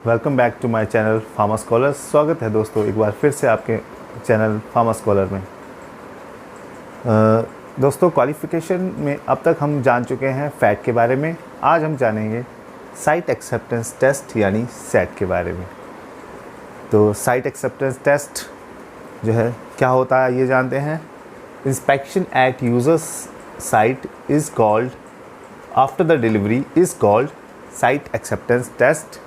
Welcome back to my channel pharma scholar. स्वागत है दोस्तों एक बार फिर से आपके चैनल फार्मा स्कॉलर में। दोस्तों क्वालिफ़िकेशन में अब तक हम जान चुके हैं फैट के बारे में। आज हम जानेंगे साइट एक्सेप्टेंस टेस्ट यानी सेट के बारे में। तो साइट एक्सेप्टेंस टेस्ट जो है क्या होता है ये जानते हैं। Inspection at users site is called after the delivery is called site acceptance test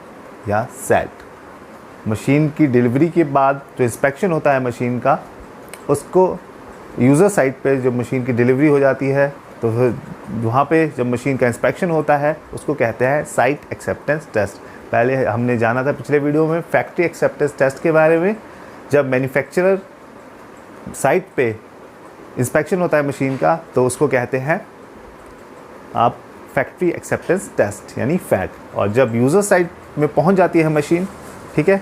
या सेट। मशीन की डिलीवरी के बाद जो इंस्पेक्शन होता है मशीन का, उसको यूज़र साइट पे जब मशीन की डिलीवरी हो जाती है तो वहाँ पे जब मशीन का इंस्पेक्शन होता है उसको कहते हैं साइट एक्सेप्टेंस टेस्ट। पहले हमने जाना था पिछले वीडियो में फैक्ट्री एक्सेप्टेंस टेस्ट के बारे में। जब मैन्युफैक्चरर साइट पे इंस्पेक्शन होता है मशीन का तो उसको कहते हैं आप फैक्ट्री एक्सेप्टेंस टेस्ट यानी फैट। और जब यूज़र साइट में पहुंच जाती है मशीन, ठीक है,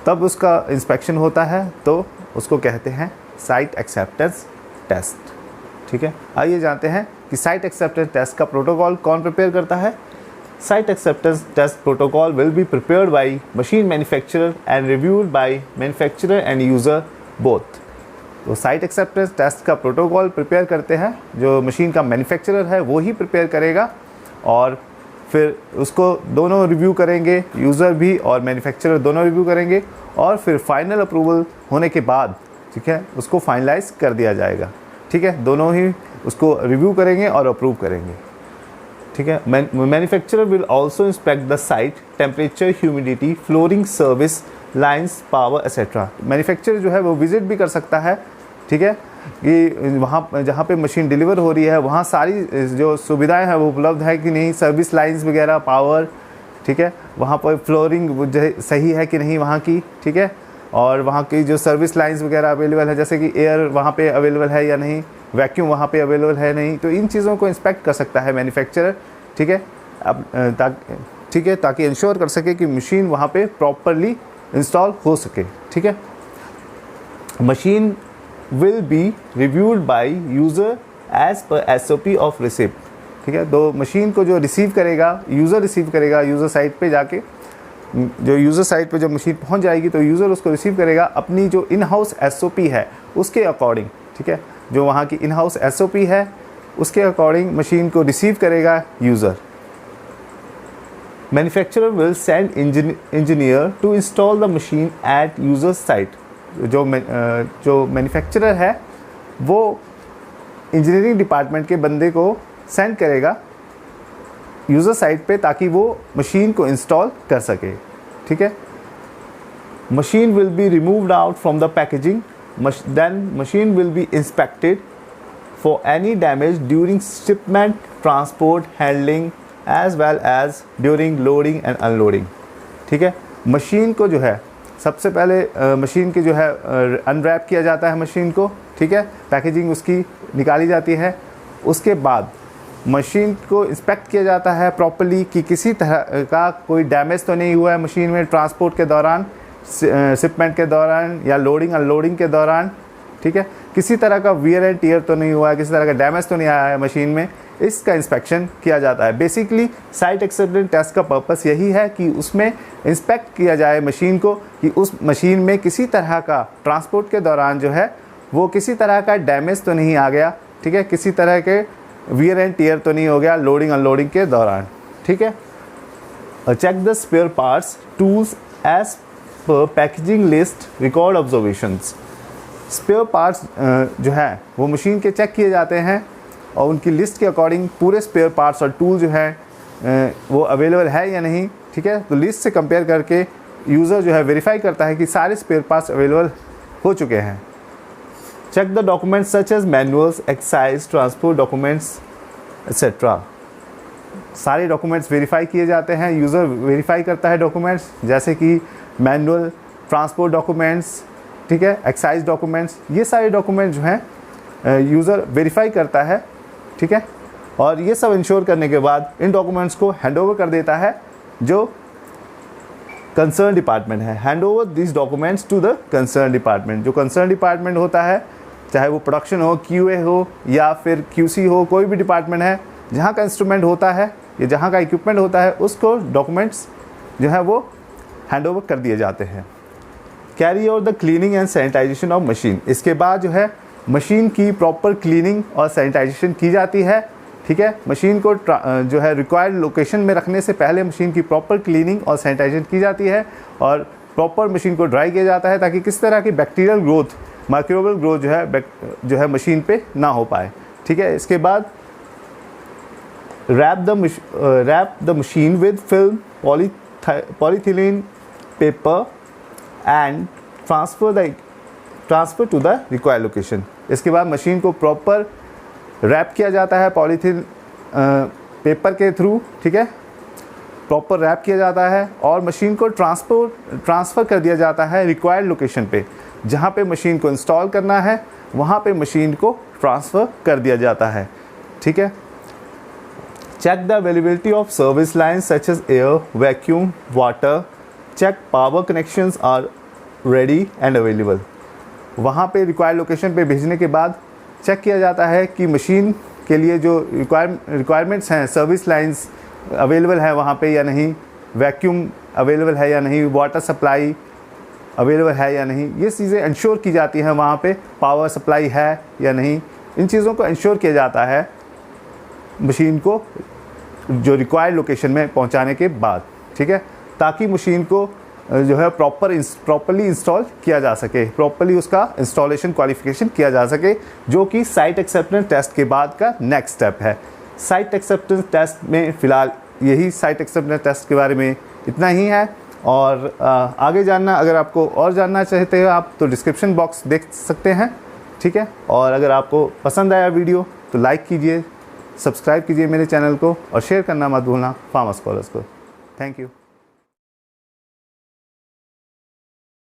तब उसका इंस्पेक्शन होता है तो उसको कहते हैं साइट एक्सेप्टेंस टेस्ट। ठीक है, आइए जानते हैं कि साइट एक्सेप्टेंस टेस्ट का प्रोटोकॉल कौन प्रिपेयर करता है। Site acceptance test protocol will be prepared by machine manufacturer and reviewed by manufacturer and user both. तो साइट एक्सेप्टेंस टेस्ट का प्रोटोकॉल प्रिपेयर करते हैं जो मशीन का मैन्युफैक्चरर है वो ही प्रिपेयर करेगा, और फिर उसको दोनों रिव्यू करेंगे, यूज़र भी और मैन्युफैक्चरर दोनों रिव्यू करेंगे, और फिर फाइनल अप्रूवल होने के बाद, ठीक है, उसको फाइनलाइज कर दिया जाएगा। ठीक है, दोनों ही उसको रिव्यू करेंगे और अप्रूव करेंगे। ठीक है, manufacturer will also inspect the site temperature, humidity, flooring, service lines, power etcetera. Manufacturer जो है वो विजिट भी कर सकता है, ठीक है, कि वहाँ जहाँ पे मशीन डिलीवर हो रही है वहाँ सारी जो सुविधाएं हैं वो उपलब्ध है कि नहीं, सर्विस लाइंस वगैरह, पावर, ठीक है, वहाँ पर फ्लोरिंग सही है कि नहीं वहाँ की, ठीक है, और वहाँ की जो सर्विस लाइंस वगैरह अवेलेबल है, जैसे कि एयर वहाँ पे अवेलेबल है या नहीं, वैक्यूम वहाँ पे अवेलेबल है नहीं, तो इन चीज़ों को इंस्पेक्ट कर सकता है मैन्युफैक्चरर। ठीक है, अब ठीक है, ताकि इंश्योर कर सके कि मशीन वहाँ पे प्रॉपरली इंस्टॉल हो सके। ठीक है, machine will be reviewed by user as per SOP of receipt। ठीक है, तो मशीन को जो रिसीव करेगा यूज़र रिसीव करेगा यूज़र साइट पे जाके, जो यूज़र साइट पे जब मशीन पहुंच जाएगी तो यूज़र उसको रिसीव करेगा अपनी जो इन हाउस SOP है उसके अकॉर्डिंग। ठीक है, जो वहाँ की इन हाउस SOP है उसके अकॉर्डिंग मशीन को रिसीव करेगा user. Manufacturer will send engineer to install the machine at user site. जो मैन्युफैक्चरर है वो इंजीनियरिंग डिपार्टमेंट के बंदे को सेंड करेगा यूज़र साइट पे ताकि वो मशीन को इंस्टॉल कर सके। ठीक है, machine will be removed out from the packaging, then machine will be inspected for any damage during shipment, transport, handling as well as during loading and unloading. ठीक है, मशीन को जो है सबसे पहले मशीन की जो है अनरैप किया जाता है मशीन को। ठीक है, पैकेजिंग उसकी निकाली जाती है, उसके बाद मशीन को इंस्पेक्ट किया जाता है प्रॉपर्ली कि किसी तरह का कोई डैमेज तो नहीं हुआ है मशीन में, ट्रांसपोर्ट के दौरान, शिपमेंट के दौरान या लोडिंग अनलोडिंग के दौरान। ठीक है, किसी तरह का वियर एंड टियर तो नहीं हुआ है, किसी तरह का डैमेज तो नहीं आया है मशीन में, इसका इंस्पेक्शन किया जाता है। बेसिकली साइट एक्सेप्टेंस टेस्ट का पर्पस यही है कि उसमें इंस्पेक्ट किया जाए मशीन को कि उस मशीन में किसी तरह का ट्रांसपोर्ट के दौरान जो है वो किसी तरह का डैमेज तो नहीं आ गया। ठीक है, किसी तरह के वियर एंड टियर तो नहीं हो गया लोडिंग अनलोडिंग के दौरान। ठीक है, check the spare parts tools as per packaging list, record observations. Spare parts जो है वो मशीन के चेक किए जाते हैं और उनकी लिस्ट के अकॉर्डिंग पूरे स्पेयर पार्ट्स और टूल जो है वो अवेलेबल है या नहीं। ठीक है, तो लिस्ट से कंपेयर करके यूज़र जो है वेरीफाई करता है कि सारे स्पेयर पार्ट्स अवेलेबल हो चुके हैं। Check the documents such as manuals, excise, transport documents etcetera. सारे डॉक्यूमेंट्स वेरीफाई किए जाते हैं, यूज़र वेरीफाई करता है डॉक्यूमेंट्स, जैसे कि मैनुअल, ट्रांसपोर्ट डॉक्यूमेंट्स, ठीक है, एक्साइज डॉक्यूमेंट्स, ये सारे डॉक्यूमेंट जो हैं यूज़र वेरीफाई करता है। ठीक है, और ये सब इंश्योर करने के बाद इन डॉक्यूमेंट्स को हैंडओवर कर देता है जो कंसर्न डिपार्टमेंट है। Hand over this documents to the concern department. जो कंसर्न डिपार्टमेंट होता है, चाहे वो प्रोडक्शन हो, QA हो या फिर QC हो, कोई भी डिपार्टमेंट है जहाँ का इंस्ट्रूमेंट होता है या जहाँ का इक्विपमेंट होता है, उसको डॉक्यूमेंट्स जो है वो हैंड ओवर कर दिए जाते हैं। Carry out the cleaning and sanitisation of machine, इसके बाद जो है मशीन की प्रॉपर क्लीनिंग और सैनिटाइजेशन की जाती है। ठीक है, मशीन को जो है रिक्वायर्ड लोकेशन में रखने से पहले मशीन की प्रॉपर क्लीनिंग और सैनिटाइजेशन की जाती है और प्रॉपर मशीन को ड्राई किया जाता है ताकि किस तरह की बैक्टीरियल ग्रोथ, माइक्रोबियल ग्रोथ जो है मशीन पे ना हो पाए। ठीक है, इसके बाद wrap the machine with film, polyethylene paper and transfer to the required location. इसके बाद मशीन को प्रॉपर रैप किया जाता है पॉलीथीन पेपर के थ्रू। ठीक है, प्रॉपर रैप किया जाता है और मशीन को ट्रांसफ़र कर दिया जाता है रिक्वायर्ड लोकेशन पे। जहाँ पे मशीन को इंस्टॉल करना है वहाँ पे मशीन को ट्रांसफ़र कर दिया जाता है। ठीक है, check the availability of service lines such as air, vacuum, water, check power connections are ready and available. वहाँ पे रिक्वायर्ड लोकेशन पे भेजने के बाद चेक किया जाता है कि मशीन के लिए जो रिक्वायरमेंट्स हैं, सर्विस लाइंस अवेलेबल है वहाँ पे या नहीं, वैक्यूम अवेलेबल है या नहीं, वाटर सप्लाई अवेलेबल है या नहीं, ये चीज़ें इंश्योर की जाती हैं वहाँ पे, पावर सप्लाई है या नहीं, इन चीज़ों को इंश्योर किया जाता है मशीन को जो रिक्वायर्ड लोकेशन में पहुँचाने के बाद। ठीक है, ताकि मशीन को जो है प्रॉपरली इंस्टॉल किया जा सके, प्रॉपरली उसका इंस्टॉलेशन क्वालिफिकेशन किया जा सके, जो कि साइट एक्सेप्टेंस टेस्ट के बाद का नेक्स्ट स्टेप है। साइट एक्सेप्टेंस टेस्ट में फ़िलहाल यही साइट एक्सेप्टेंस टेस्ट के बारे में इतना ही है। और आगे जानना, अगर आपको और जानना चाहते हो आप तो डिस्क्रिप्शन बॉक्स देख सकते हैं। ठीक है, और अगर आपको पसंद आया वीडियो तो लाइक कीजिए, सब्सक्राइब कीजिए मेरे चैनल को और शेयर करना मत भूलना फार्मर स्कॉलर्स को। Thank you.